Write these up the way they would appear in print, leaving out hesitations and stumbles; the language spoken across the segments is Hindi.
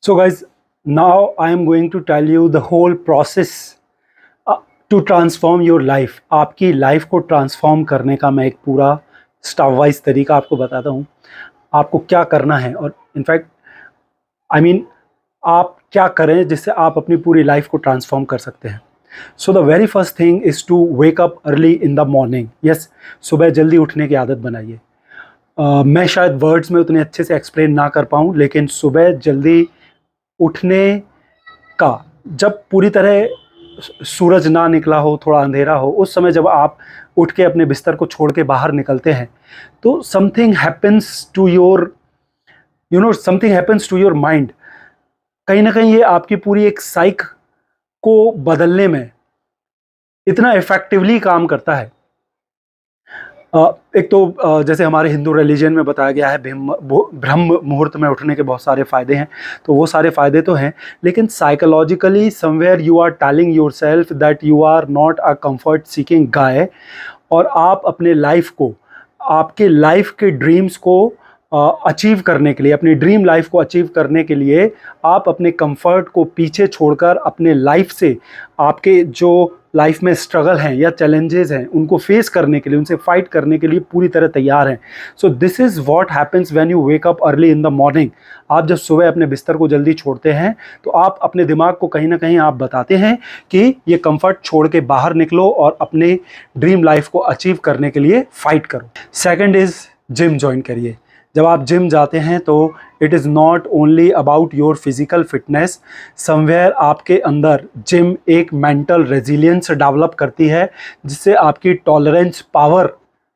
So guys, now I am going to tell you the whole process to transform your life. आपकी लाइफ को ट्रांसफॉर्म करने का मैं एक पूरा स्टेप वाइज तरीका आपको बताता हूँ। आपको क्या करना है और इनफैक्ट आप क्या करें जिससे आप अपनी पूरी लाइफ को ट्रांसफॉर्म कर सकते हैं। So the very first thing is to wake up early in the morning. Yes, सुबह जल्दी उठने की आदत बनाइए। मैं शायद वर्ड्स में उतने अच्छे से एक्सप्लेन ना कर पाऊँ, लेकिन सुबह जल्दी उठने का, जब पूरी तरह सूरज ना निकला हो, थोड़ा अंधेरा हो, उस समय जब आप उठ के अपने बिस्तर को छोड़ के बाहर निकलते हैं तो something happens to your something happens to your mind. कहीं ना कहीं ये आपकी पूरी एक साइक को बदलने में इतना इफेक्टिवली काम करता है। एक तो जैसे हमारे हिंदू रिलीजन में बताया गया है, ब्रह्म मुहूर्त में उठने के बहुत सारे फ़ायदे हैं, तो वो सारे फ़ायदे तो हैं, लेकिन psychologically somewhere you are telling yourself that you are not a comfort seeking guy, और आप अपने लाइफ को, आपके लाइफ के ड्रीम्स को अचीव करने के लिए, अपनी ड्रीम लाइफ को अचीव करने के लिए आप अपने कंफर्ट को पीछे छोड़कर अपने लाइफ से, आपके जो लाइफ में स्ट्रगल हैं या चैलेंजेस हैं, उनको फेस करने के लिए, उनसे फाइट करने के लिए पूरी तरह तैयार हैं। So this is what happens when you wake up early in the morning. आप जब सुबह अपने बिस्तर को जल्दी छोड़ते हैं तो आप अपने दिमाग को कहीं ना कहीं आप बताते हैं कि ये कंफर्ट छोड़ के बाहर निकलो और अपने ड्रीम लाइफ को अचीव करने के लिए फाइट करो। सेकेंड इज़ जिम ज्वाइन करिए। जब आप जिम जाते हैं तो it is not only about your physical fitness, somewhere आपके अंदर जिम एक मेंटल रेजिलियंस डेवलप करती है, जिससे आपकी टॉलरेंस पावर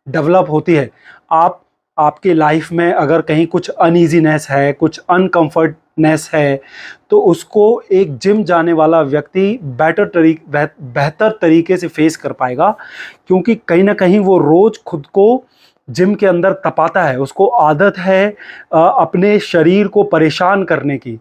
डेवलप होती है। आपकी लाइफ में अगर कहीं कुछ अनईजीनेस है, कुछ अनकंफर्टनेस है, तो उसको एक जिम जाने वाला व्यक्ति बेहतर तरीके से फेस कर पाएगा, क्योंकि कहीं ना कहीं वो रोज़ खुद को जिम के अंदर तपाता है, उसको आदत है अपने शरीर को परेशान करने की।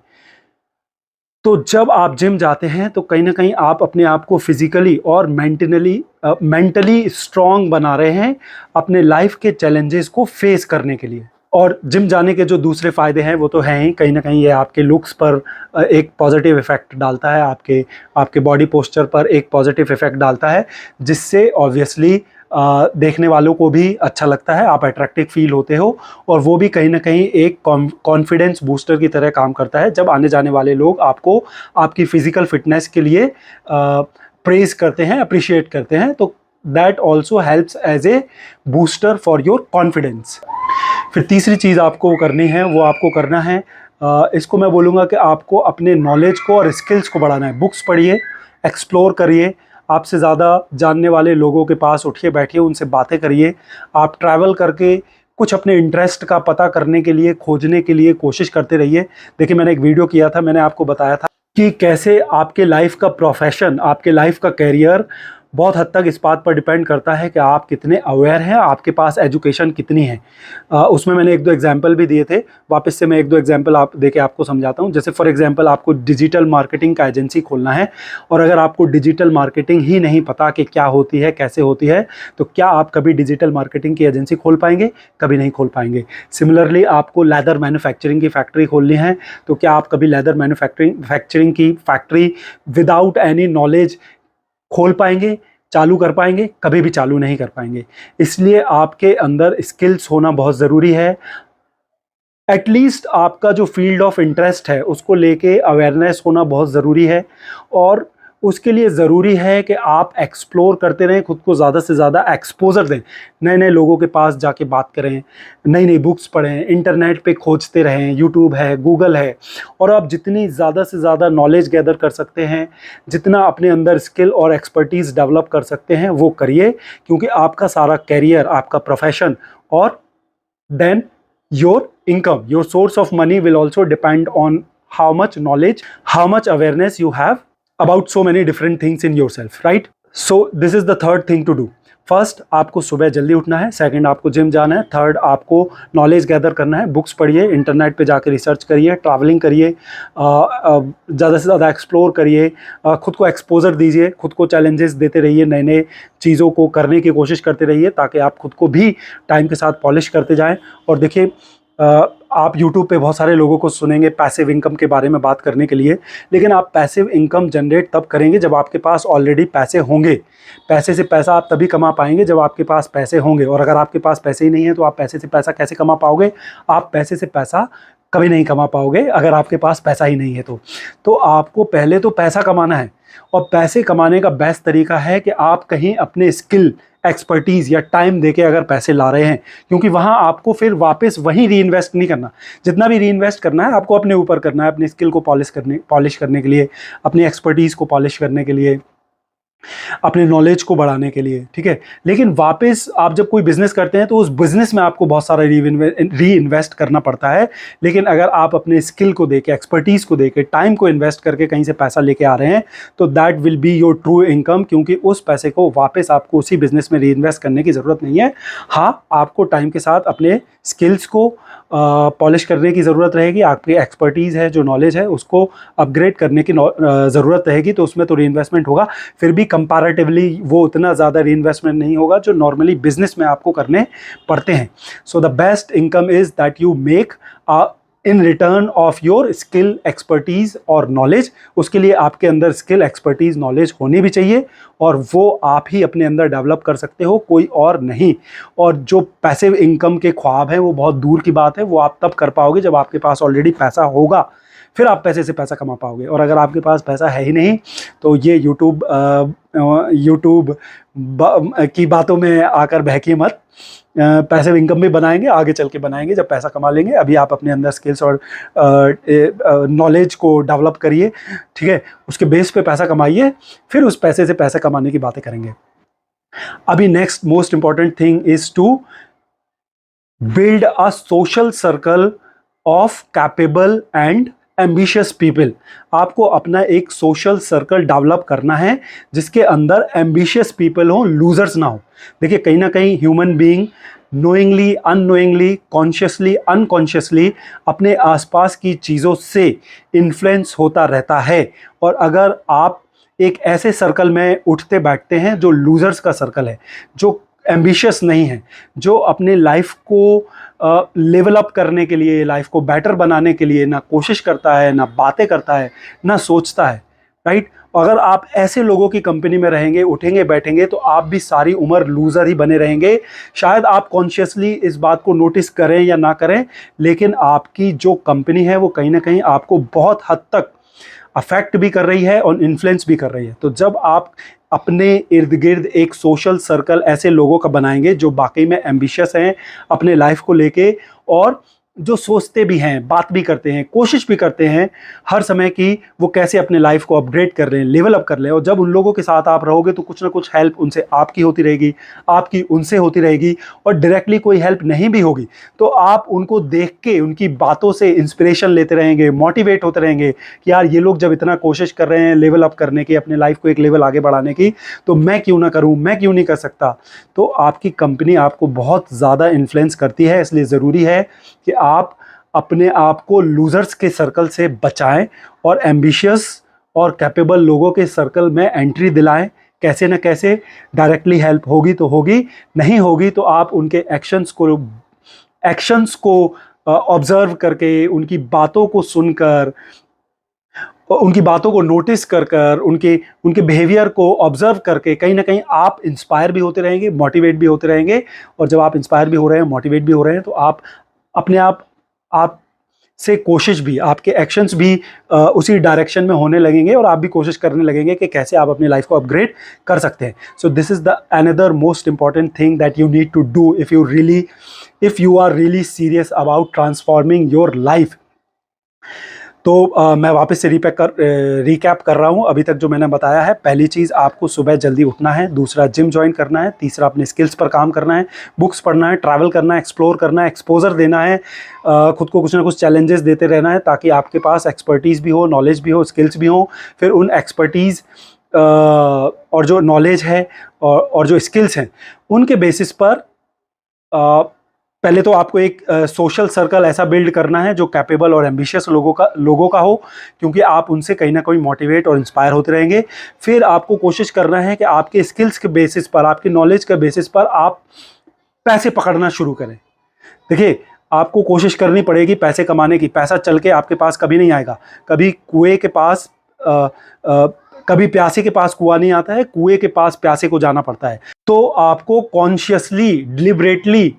तो जब आप जिम जाते हैं तो कहीं ना कहीं आप अपने आप को फिजिकली और मेंटली स्ट्रांग बना रहे हैं अपने लाइफ के चैलेंजेस को फेस करने के लिए। और जिम जाने के जो दूसरे फ़ायदे हैं वो तो हैं ही, कहीं ना कहीं ये आपके लुक्स पर एक पॉजिटिव इफ़ेक्ट डालता है, आपके बॉडी पोस्चर पर एक पॉजिटिव इफ़ेक्ट डालता है, जिससे ऑब्वियसली देखने वालों को भी अच्छा लगता है, आप अट्रैक्टिव फील होते हो, और वो भी कहीं ना कहीं एक कॉन्फिडेंस बूस्टर की तरह काम करता है। जब आने जाने वाले लोग आपको आपकी फ़िज़िकल फिटनेस के लिए प्रेज करते हैं, अप्रिशिएट करते हैं, तो that also helps as a booster for your confidence. फिर तीसरी चीज़ आपको करनी है, वो आपको करना है, इसको मैं बोलूँगा कि आपको अपने नॉलेज को और स्किल्स को बढ़ाना है। बुक्स पढ़िए, एक्सप्लोर करिए, आपसे ज़्यादा जानने वाले लोगों के पास उठिए बैठिए, उनसे बातें करिए। आप ट्रैवल करके कुछ अपने इंटरेस्ट का पता करने के लिए, खोजने के लिए कोशिश करते रहिए। देखिए, मैंने एक वीडियो किया था, मैंने आपको बताया था कि कैसे आपके लाइफ का प्रोफेशन, आपके लाइफ का कैरियर बहुत हद तक इस बात पर डिपेंड करता है कि आप कितने अवेयर हैं, आपके पास एजुकेशन कितनी है। उसमें मैंने एक दो एग्जांपल भी दिए थे, वापस से मैं एक दो एग्जांपल देके आपको समझाता हूँ। जैसे फॉर एग्जांपल, आपको डिजिटल मार्केटिंग का एजेंसी खोलना है, और अगर आपको डिजिटल मार्केटिंग ही नहीं पता कि क्या होती है, कैसे होती है, तो क्या आप कभी डिजिटल मार्केटिंग की एजेंसी खोल पाएंगे? कभी नहीं खोल पाएंगे। सिमिलरली, आपको लेदर मैन्युफैक्चरिंग की फैक्ट्री खोलनी है, तो क्या आप कभी लेदर मैन्युफैक्चरिंग की फैक्ट्री विदाउट एनी नॉलेज खोल पाएंगे, चालू कर पाएंगे? कभी भी चालू नहीं कर पाएंगे। इसलिए आपके अंदर स्किल्स होना बहुत ज़रूरी है। एटलीस्ट आपका जो फील्ड ऑफ इंटरेस्ट है उसको लेके अवेयरनेस होना बहुत ज़रूरी है, और उसके लिए ज़रूरी है कि आप एक्सप्लोर करते रहें, खुद को ज़्यादा से ज़्यादा एक्सपोजर दें, नए नए लोगों के पास जाके बात करें, नई नई बुक्स पढ़ें, इंटरनेट पे खोजते रहें, यूट्यूब है, गूगल है, और आप जितनी ज़्यादा से ज़्यादा नॉलेज गैदर कर सकते हैं, जितना अपने अंदर स्किल और एक्सपर्टीज़ डेवलप कर सकते हैं वो करिए, क्योंकि आपका सारा कैरियर, आपका प्रोफेशन, और then your income, your source of money will also depend on how much knowledge, how much awareness you have about so many different things in yourself, right? So this is the third thing to do. First, आपको सुबह जल्दी उठना है। सेकंड, आपको जिम जाना है। थर्ड, आपको नॉलेज गैदर करना है। बुक्स पढ़िए, इंटरनेट पे जाकर रिसर्च करिए, ट्रैवलिंग करिए, ज़्यादा से ज़्यादा एक्सप्लोर करिए, खुद को एक्सपोजर दीजिए, खुद को चैलेंजेस देते रहिए, नए नए चीज़ों को करने की कोशिश करते रहिए, ताकि आप खुद को भी टाइम के साथ पॉलिश करते जाएँ। और देखिए, आप YouTube पे बहुत सारे लोगों को सुनेंगे पैसिव इनकम के बारे में बात करने के लिए, लेकिन आप पैसिव इनकम जनरेट तब करेंगे जब आपके पास ऑलरेडी पैसे होंगे। पैसे से पैसा आप तभी कमा पाएंगे जब आपके पास पैसे होंगे, और अगर आपके पास पैसे ही नहीं है तो आप पैसे से पैसा कैसे कमा पाओगे? आप पैसे से पैसा कभी नहीं कमा पाओगे अगर आपके पास पैसा ही नहीं है तो आपको पहले तो पैसा कमाना है, और पैसे कमाने का बेस्ट तरीका है कि आप कहीं अपने स्किल, एक्सपर्टीज़ या टाइम देके अगर पैसे ला रहे हैं, क्योंकि वहाँ आपको फिर वापस वहीं री इन्वेस्ट नहीं करना। जितना भी री इन्वेस्ट करना है आपको अपने ऊपर करना है, अपनी स्किल को पॉलिश करने के लिए, अपनी एक्सपर्टीज़ को पॉलिश करने के लिए, अपने नॉलेज को बढ़ाने के लिए, ठीक है। लेकिन वापस आप जब कोई बिजनेस करते हैं तो उस बिजनेस में आपको बहुत सारा री इन्वेस्ट करना पड़ता है। लेकिन अगर आप अपने स्किल को देके, एक्सपर्टीज़ को देके, टाइम को इन्वेस्ट करके कहीं से पैसा लेके आ रहे हैं तो that will be your true income, क्योंकि उस पैसे को वापस आपको उसी बिजनेस में री इन्वेस्ट करने की ज़रूरत नहीं है। हाँ, आपको टाइम के साथ अपने स्किल्स को पॉलिश करने की ज़रूरत रहेगी, आपकी एक्सपर्टीज़ है, जो नॉलेज है, उसको अपग्रेड करने की ज़रूरत रहेगी, तो उसमें तो री इन्वेस्टमेंट होगा। फिर भी कंपैरेटिवली वो उतना ज़्यादा री इन्वेस्टमेंट नहीं होगा जो नॉर्मली बिजनेस में आपको करने पड़ते हैं। So the best income is that you make in return of your skill, expertise और नॉलेज। उसके लिए आपके अंदर स्किल, एक्सपर्टीज़, नॉलेज होनी भी चाहिए, और वो आप ही अपने अंदर डेवलप कर सकते हो, कोई और नहीं। और जो पैसिव इनकम के ख्वाब हैं वो बहुत दूर की बात है, वो आप तब कर पाओगे जब आपके पास ऑलरेडी पैसा होगा, फिर आप पैसे से पैसा कमा पाओगे। और अगर आपके पास पैसा है ही नहीं तो ये यूट्यूब की बातों में आकर बहकिए मत। पैसिव इनकम भी बनाएंगे, आगे चल के बनाएंगे जब पैसा कमा लेंगे। अभी आप अपने अंदर स्किल्स और नॉलेज को डेवलप करिए, ठीक है, उसके बेस पे पैसा कमाइए, फिर उस पैसे से पैसा कमाने की बातें करेंगे। अभी next most important thing is to build a social circle of capable and ambitious people. आपको अपना एक सोशल सर्कल डेवलप करना है जिसके अंदर एम्बिशियस पीपल हो, लूजर्स ना हो। देखिए, कहीं ना कहीं human being knowingly, unknowingly, consciously, unconsciously अपने आसपास की चीज़ों से इन्फ्लुएंस होता रहता है। और अगर आप एक ऐसे सर्कल में उठते बैठते हैं जो लूजर्स का सर्कल है, जो एम्बिशियस नहीं है, जो अपने लाइफ को लेवल अप करने के लिए, लाइफ को बेटर बनाने के लिए ना कोशिश करता है, ना बातें करता है, ना सोचता है, राइट। अगर आप ऐसे लोगों की कंपनी में रहेंगे, उठेंगे बैठेंगे, तो आप भी सारी उम्र लूज़र ही बने रहेंगे। शायद आप कॉन्शियसली इस बात को नोटिस करें या ना करें, लेकिन आपकी जो कंपनी है वो कहीं ना कहीं आपको बहुत हद तक अफेक्ट भी कर रही है और इन्फ्लुएंस भी कर रही है। तो जब आप अपने इर्द गिर्द एक सोशल सर्कल ऐसे लोगों का बनाएंगे जो वाकई में एम्बिशियस हैं अपने लाइफ को लेके, और जो सोचते भी हैं, बात भी करते हैं, कोशिश भी करते हैं हर समय की वो कैसे अपने लाइफ को अपग्रेड कर लें, लेवल अप कर लें। और जब उन लोगों के साथ आप रहोगे तो कुछ ना कुछ हेल्प उनसे आपकी होती रहेगी, आपकी उनसे होती रहेगी, और डायरेक्टली कोई हेल्प नहीं भी होगी तो आप उनको देख के, उनकी बातों से इंस्पिरेशन लेते रहेंगे, मोटिवेट होते रहेंगे कि यार ये लोग जब इतना कोशिश कर रहे हैं लेवल अप करने की, अपने लाइफ को एक लेवल आगे बढ़ाने की, तो मैं क्यों ना करूँ, मैं क्यों नहीं कर सकता। तो आपकी कंपनी आपको बहुत ज़्यादा इन्फ्लुएंस करती है, इसलिए ज़रूरी है कि आप अपने आप को लूजर्स के सर्कल से बचाएं और एम्बिशियस और कैपेबल लोगों के सर्कल में एंट्री दिलाएं। कैसे न कैसे डायरेक्टली हेल्प होगी तो होगी, नहीं होगी तो आप उनके एक्शंस को ऑब्जर्व करके, उनकी बातों को सुनकर, उनकी बातों को नोटिस कर कर, उनके बिहेवियर को ऑब्जर्व करके कहीं ना कहीं आप इंस्पायर भी होते रहेंगे, मोटिवेट भी होते रहेंगे। और जब आप इंस्पायर भी हो रहे हैं, मोटिवेट भी हो रहे हैं, तो आप अपने आप से कोशिश भी, आपके एक्शंस भी उसी डायरेक्शन में होने लगेंगे, और आप भी कोशिश करने लगेंगे कि कैसे आप अपनी लाइफ को अपग्रेड कर सकते हैं। So this is the another most important thing that you need to do if you are really serious about transforming your life. तो मैं वापस से रिकैप कर रहा हूँ अभी तक जो मैंने बताया है। पहली चीज़, आपको सुबह जल्दी उठना है। दूसरा, जिम ज्वाइन करना है। तीसरा, अपने स्किल्स पर काम करना है, बुक्स पढ़ना है, ट्रैवल करना है, एक्सप्लोर करना है, एक्सपोजर देना है, खुद को कुछ ना कुछ चैलेंजेस देते रहना है ताकि आपके पास एक्सपर्टीज़ भी हो, नॉलेज भी हो, स्किल्स भी हो। फिर उन एक्सपर्टीज़ और जो नॉलेज है और जो स्किल्स हैं उनके बेसिस पर पहले तो आपको एक सोशल सर्कल ऐसा बिल्ड करना है जो कैपेबल और एम्बिशियस लोगों का हो, क्योंकि आप उनसे कहीं ना कहीं मोटिवेट और इंस्पायर होते रहेंगे। फिर आपको कोशिश करना है कि आपके स्किल्स के बेसिस पर, आपके नॉलेज के बेसिस पर आप पैसे पकड़ना शुरू करें। देखिए, आपको कोशिश करनी पड़ेगी पैसे कमाने की। पैसा चल के आपके पास कभी नहीं आएगा। कभी कुएं के पास कभी प्यासे के पास कुआं नहीं आता है, कुएं के पास प्यासे को जाना पड़ता है। तो आपको कॉन्शियसली डिलिबरेटली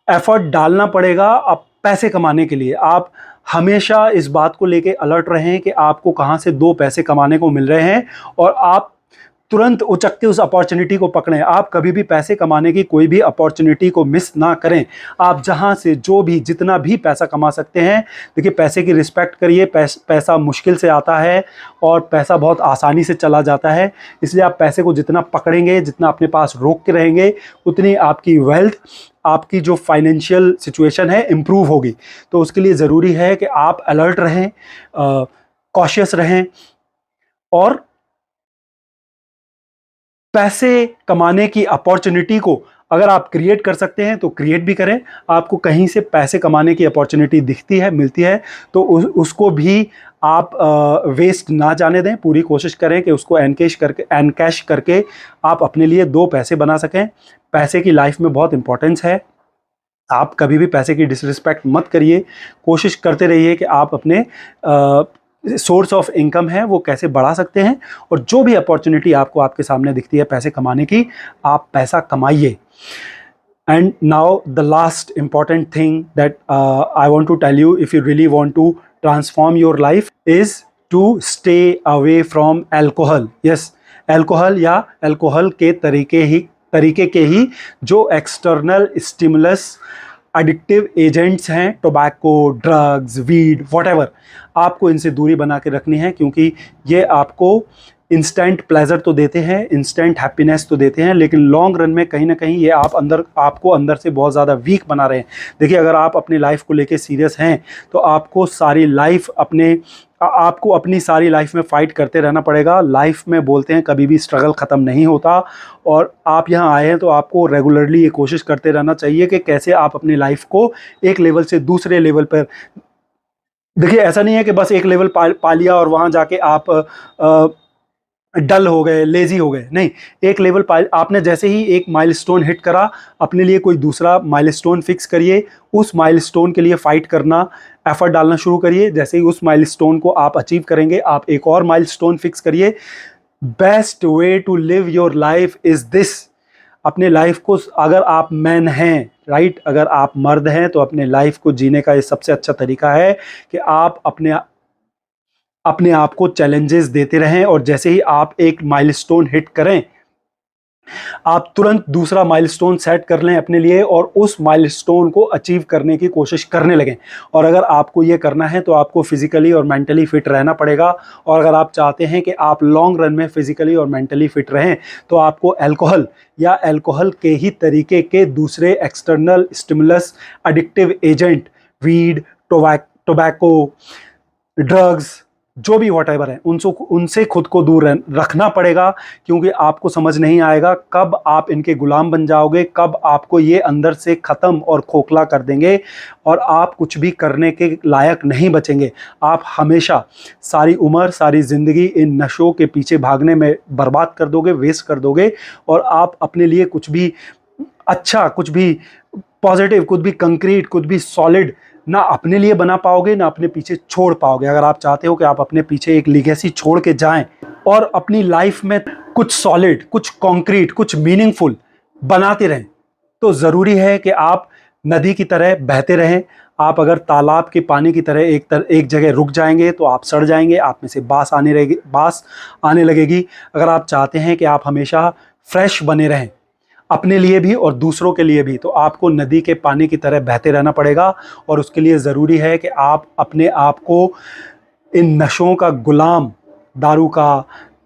एफर्ट डालना पड़ेगा आप पैसे कमाने के लिए। आप हमेशा इस बात को लेके अलर्ट रहें कि आपको कहाँ से दो पैसे कमाने को मिल रहे हैं और आप तुरंत उचक के उस अपॉर्चुनिटी को पकड़ें। आप कभी भी पैसे कमाने की कोई भी अपॉर्चुनिटी को मिस ना करें। आप जहां से जो भी जितना भी पैसा कमा सकते हैं, देखिए पैसे की रिस्पेक्ट करिए। पैसा मुश्किल से आता है और पैसा बहुत आसानी से चला जाता है, इसलिए आप पैसे को जितना पकड़ेंगे, जितना अपने पास रोक के रहेंगे, उतनी आपकी वेल्थ, आपकी जो फाइनेंशियल सिचुएशन है इम्प्रूव होगी। तो उसके लिए ज़रूरी है कि आप अलर्ट रहें, कॉशियस रहें और पैसे कमाने की अपॉर्चुनिटी को अगर आप क्रिएट कर सकते हैं तो क्रिएट भी करें। आपको कहीं से पैसे कमाने की अपॉर्चुनिटी दिखती है, मिलती है, तो उसको भी आप वेस्ट ना जाने दें। पूरी कोशिश करें कि उसको एनकैश करके आप अपने लिए दो पैसे बना सकें। पैसे की लाइफ में बहुत इंपॉर्टेंस है। आप कभी भी पैसे की डिसरिस्पेक्ट मत करिए। कोशिश करते रहिए कि आप अपने सोर्स ऑफ इनकम है वो कैसे बढ़ा सकते हैं, और जो भी अपॉर्चुनिटी आपको आपके सामने दिखती है पैसे कमाने की, आप पैसा कमाइए। And now the last important thing that I want to tell you, if you really want to transform your life, is to stay away from alcohol. Yes, alcohol या एल्कोहल के तरीके के ही जो एक्सटर्नल स्टिमुलस एडिक्टिव एजेंट्स हैं, टोबैको, ड्रग्स, वीड, व्हाटएवर, आपको इनसे दूरी बना के रखनी है, क्योंकि ये आपको इंस्टेंट प्लेजर तो देते हैं, इंस्टेंट हैप्पीनेस तो देते हैं, लेकिन लॉन्ग रन में कहीं ना कहीं ये आपको अंदर से बहुत ज़्यादा वीक बना रहे हैं। देखिए, अगर आप अपनी लाइफ को लेके सीरियस हैं तो आपको अपनी सारी लाइफ में फ़ाइट करते रहना पड़ेगा। लाइफ में बोलते हैं कभी भी स्ट्रगल ख़त्म नहीं होता, और आप यहाँ आए हैं तो आपको रेगुलरली ये कोशिश करते रहना चाहिए कि कैसे आप अपनी लाइफ को एक लेवल से दूसरे लेवल पर, देखिए ऐसा नहीं है कि बस एक लेवल पा लिया और वहाँ जाके आप डल हो गए, लेजी हो गए। नहीं, एक लेवल आपने जैसे ही एक माइलस्टोन हिट करा, अपने लिए कोई दूसरा माइलस्टोन फिक्स करिए, उस माइलस्टोन के लिए फाइट करना, एफर्ट डालना शुरू करिए। जैसे ही उस माइलस्टोन को आप अचीव करेंगे, आप एक और माइलस्टोन फिक्स करिए। Best way to live your life is this. अपने लाइफ को, अगर आप मैन हैं, राइट, अगर आप मर्द हैं, तो अपने लाइफ को जीने का ये सबसे अच्छा तरीका है कि आप अपने आप को चैलेंजेस देते रहें, और जैसे ही आप एक माइलस्टोन हिट करें, आप तुरंत दूसरा माइलस्टोन सेट कर लें अपने लिए और उस माइलस्टोन को अचीव करने की कोशिश करने लगें। और अगर आपको ये करना है तो आपको फिजिकली और मेंटली फिट रहना पड़ेगा, और अगर आप चाहते हैं कि आप लॉन्ग रन में फिजिकली और मेंटली फिट रहें, तो आपको अल्कोहल या अल्कोहल के ही तरीके के दूसरे external stimulus addictive agent, weed, tobacco, drugs, जो भी व्हाटएवर है, उनसे खुद को दूर रखना पड़ेगा, क्योंकि आपको समझ नहीं आएगा कब आप इनके गुलाम बन जाओगे, कब आपको ये अंदर से ख़त्म और खोखला कर देंगे और आप कुछ भी करने के लायक नहीं बचेंगे। आप हमेशा सारी उम्र, सारी ज़िंदगी इन नशों के पीछे भागने में बर्बाद कर दोगे, वेस्ट कर दोगे, और आप अपने लिए कुछ भी अच्छा, कुछ भी पॉजिटिव, कुछ भी कंक्रीट, कुछ भी सॉलिड ना अपने लिए बना पाओगे, ना अपने पीछे छोड़ पाओगे। अगर आप चाहते हो कि आप अपने पीछे एक लीगेसी छोड़ के जाएं और अपनी लाइफ में कुछ सॉलिड, कुछ कॉन्क्रीट, कुछ मीनिंगफुल बनाते रहें, तो ज़रूरी है कि आप नदी की तरह बहते रहें। आप अगर तालाब के पानी की तरह एक जगह रुक जाएंगे तो आप सड़ जाएंगे, आप में से बास आने लगेगी। अगर आप चाहते हैं कि आप हमेशा फ्रेश बने रहें, अपने लिए भी और दूसरों के लिए भी, तो आपको नदी के पानी की तरह बहते रहना पड़ेगा। और उसके लिए ज़रूरी है कि आप अपने आप को इन नशों का गुलाम, दारू का,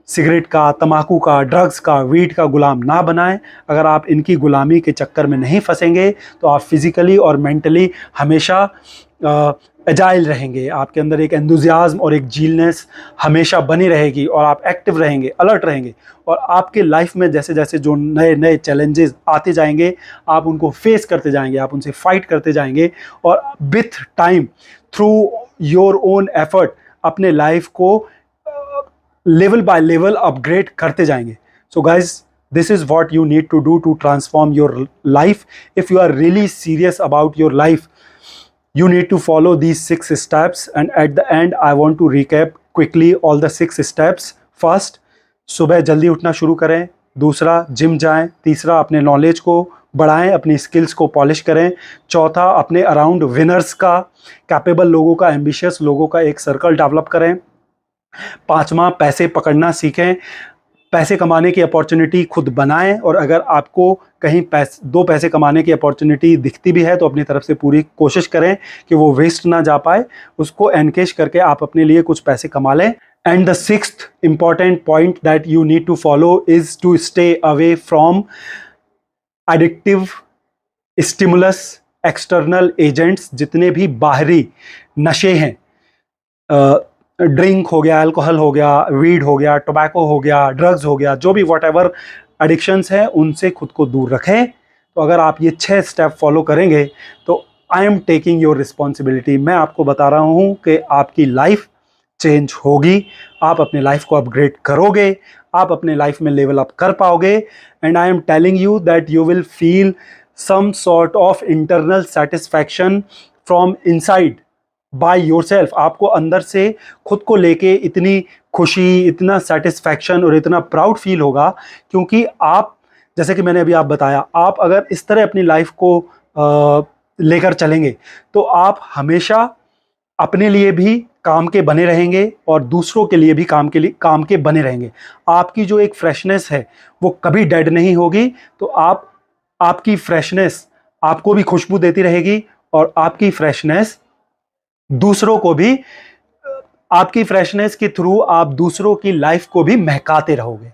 सिगरेट का, तम्बाकू का, ड्रग्स का, वीड का गुलाम ना बनाएं। अगर आप इनकी गुलामी के चक्कर में नहीं फंसेंगे तो आप फिज़िकली और मेंटली हमेशा एजाइल रहेंगे। आपके अंदर एक एंथुजियाज्म और एक जीलनेस हमेशा बनी रहेगी, और आप एक्टिव रहेंगे, अलर्ट रहेंगे, और आपके लाइफ में जैसे जैसे जो नए नए चैलेंजेस आते जाएंगे, आप उनको फेस करते जाएंगे, आप उनसे फाइट करते जाएंगे, और with time, through your own effort, अपने लाइफ को लेवल बाय लेवल अपग्रेड करते जाएंगे। So guys, this is what you need to do to transform your life. If you are really serious about your life, You need to follow these 6 steps, and at the end I want to recap quickly all the 6 steps. First, सुबह जल्दी उठना शुरू करें. दूसरा, जिम जाएं. तीसरा, अपने नॉलेज को बढ़ाएं, अपनी स्किल्स को पॉलिश करें. चौथा, अपने अराउंड विनर्स का, कैपेबल लोगों का, एम्बिशियस लोगों का एक सर्कल डेवलप करें. पांचवा, पैसे पकड़ना सीखें. पैसे कमाने की अपॉर्चुनिटी खुद बनाएं, और अगर आपको कहीं दो पैसे कमाने की अपॉर्चुनिटी दिखती भी है तो अपनी तरफ से पूरी कोशिश करें कि वो वेस्ट ना जा पाए. उसको एनकेश करके आप अपने लिए कुछ पैसे कमा लें. And the sixth important point that you need to follow is to stay away from addictive stimulus, external agents. जितने भी बाहरी नशे हैं, ड्रिंक हो गया, अल्कोहल हो गया, वीड हो गया, टोबैको हो गया, ड्रग्स हो गया, जो भी वॉट एवर एडिक्शंस हैं, उनसे खुद को दूर रखें. तो अगर आप ये 6 स्टेप फॉलो करेंगे तो I am taking your responsibility. मैं आपको बता रहा हूँ कि आपकी लाइफ चेंज होगी, आप अपने लाइफ को अपग्रेड करोगे, आप अपने लाइफ में लेवल अप कर पाओगे. And I am telling you that you will feel some sort of internal satisfaction from inside by yourself. आपको अंदर से खुद को लेके इतनी खुशी, इतना सेटिस्फैक्शन और इतना प्राउड फील होगा, क्योंकि आप, जैसे कि मैंने अभी आप बताया, आप अगर इस तरह अपनी लाइफ को लेकर चलेंगे तो आप हमेशा अपने लिए भी काम के बने रहेंगे और दूसरों के लिए भी काम के बने रहेंगे. आपकी जो एक फ्रेशनेस है वो कभी डेड नहीं होगी. तो आपकी फ्रेशनेस आपको भी खुशबू देती रहेगी, और आपकी फ्रेशनेस दूसरों को भी, आपकी फ्रेशनेस के थ्रू आप दूसरों की लाइफ को भी महकाते रहोगे.